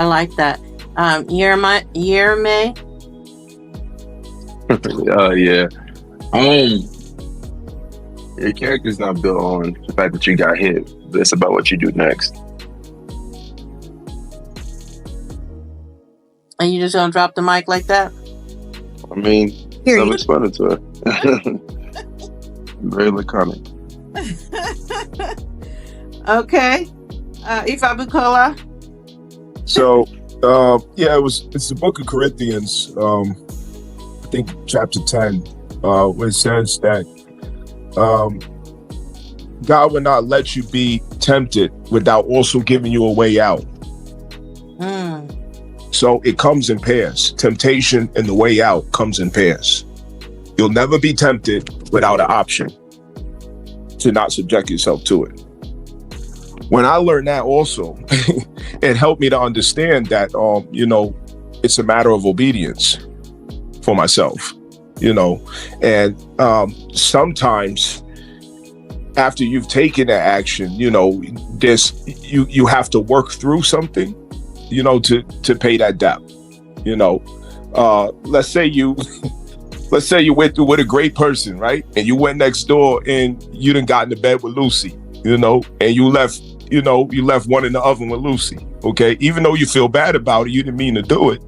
like that. Yerme? Yeah. Your character's not built on the fact that you got hit, but it's about what you do next. And you just gonna drop the mic like that? I mean, self-explanatory. Very laconic. Okay. Ifa Bukola? So, it's the book of Corinthians, I think chapter 10, where it says that God will not let you be tempted without also giving you a way out. So it comes in pairs. Temptation and the way out comes in pairs. You'll never be tempted without an option to not subject yourself to it. When I learned that also, it helped me to understand that, it's a matter of obedience for myself, and sometimes after you've taken that action, you have to work through something, to pay that debt. Let's say you went through with a great person, right? And you went next door and you done got into bed with Lucy, and you left one in the oven with Lucy. Okay. Even though you feel bad about it, you didn't mean to do it.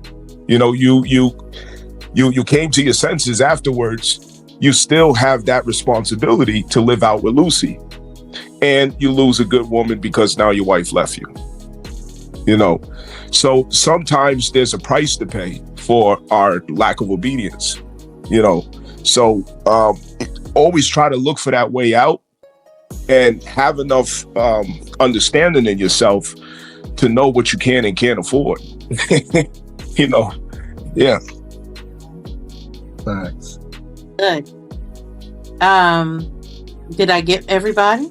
You came to your senses afterwards. You still have that responsibility to live out with Lucy, and you lose a good woman because now your wife left you. So sometimes there's a price to pay for our lack of obedience. So always try to look for that way out and have enough understanding in yourself to know what you can and can't afford. Yeah. Thanks. Good. Did I get everybody?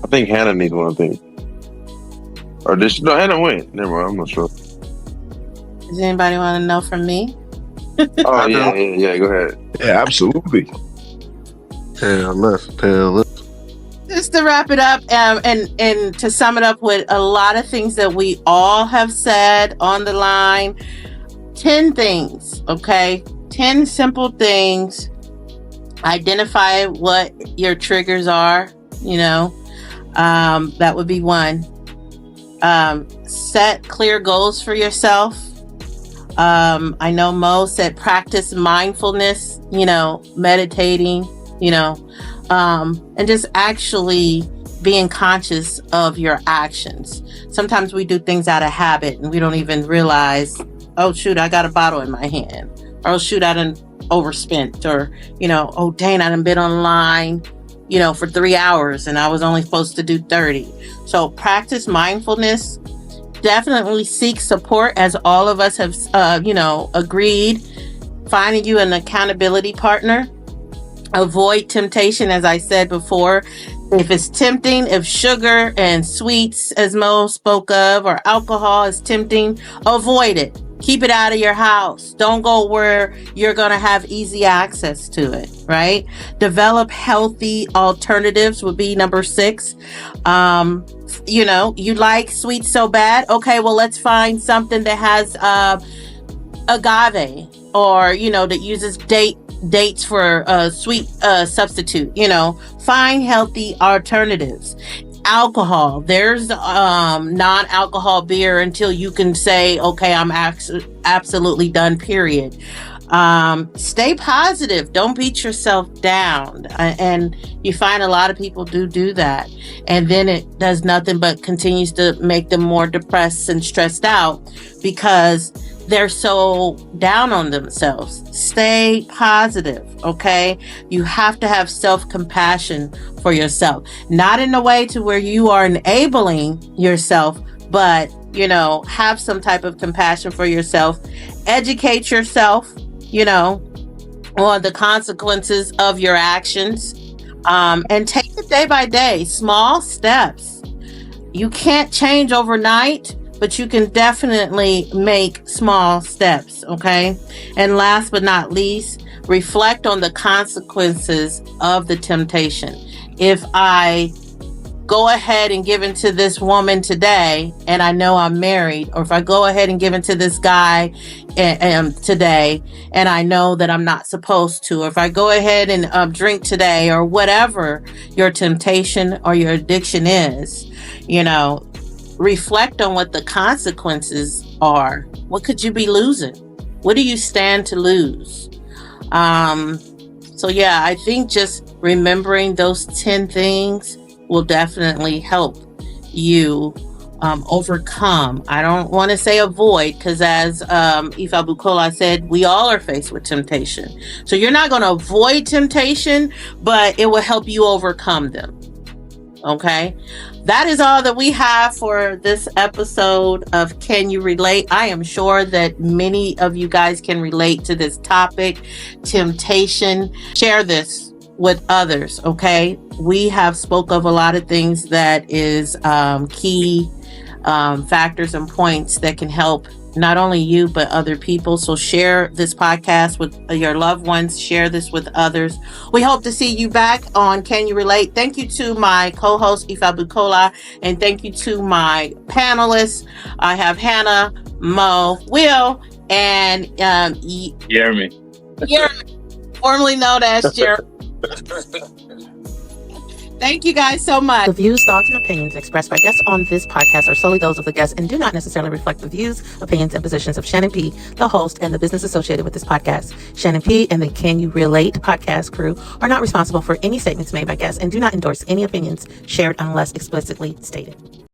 I think Hannah needs one thing. Or did she? No, Hannah went. Never mind, I'm not sure. Does anybody want to know from me? Oh, yeah, go ahead. Yeah, absolutely. Tail left. Just to wrap it up, and to sum it up with a lot of things that we all have said on the line. 10 things, okay? 10 simple things. Identify what your triggers are, that would be one. Set clear goals for yourself. I know Mo said practice mindfulness, meditating, and just actually being conscious of your actions. Sometimes we do things out of habit and we don't even realize, oh shoot, I got a bottle in my hand. Or oh shoot, I done overspent. Or, oh dang, I done been online, for 3 hours and I was only supposed to do 30. So practice mindfulness. Definitely seek support, as all of us have, agreed. Finding you an accountability partner. Avoid temptation, as I said before. If it's tempting, if sugar and sweets, as Mo spoke of, or alcohol is tempting, avoid it. Keep it out of your house. Don't go where you're going to have easy access to it, right? Develop healthy alternatives would be number 6. You like sweets so bad. Okay, well, let's find something that has agave, or, that uses dates for a sweet substitute. Find healthy alternatives. Alcohol, there's non-alcohol beer until you can say, okay, I'm absolutely done, period. Stay positive. Don't beat yourself down. And you find a lot of people do that, and then it does nothing but continues to make them more depressed and stressed out because they're so down on themselves. Stay positive, okay? You have to have self-compassion for yourself. Not in a way to where you are enabling yourself, but, have some type of compassion for yourself. Educate yourself, on the consequences of your actions. And take it day by day, small steps. You can't change overnight, but you can definitely make small steps, okay? And last but not least, reflect on the consequences of the temptation. If I go ahead and give into this woman today, and I know I'm married, or if I go ahead and give into this guy today, and I know that I'm not supposed to, or if I go ahead and drink today, or whatever your temptation or your addiction is, reflect on what the consequences are. What could you be losing? What do you stand to lose? So yeah, I think just remembering those 10 things will definitely help you overcome. I don't want to say avoid, because as Ifa Bukola said, we all are faced with temptation. So you're not going to avoid temptation, but it will help you overcome them. Okay? That is all that we have for this episode of Can You Relate? I am sure that many of you guys can relate to this topic, temptation. Share this with others, okay? We have spoke of a lot of things that is key factors and points that can help not only you but other people. So share this podcast with your loved ones. Share this with others. We hope to see you back on Can You Relate? Thank you to my co-host Ifa Bukola, and thank you to my panelists. I have Hannah, Mo, Will, and Jeremy, formerly known as Jeremy. Thank you guys so much. The views, thoughts, and opinions expressed by guests on this podcast are solely those of the guests and do not necessarily reflect the views, opinions, and positions of Shannon P., the host, and the business associated with this podcast. Shannon P. and the Can You Relate podcast crew are not responsible for any statements made by guests and do not endorse any opinions shared unless explicitly stated.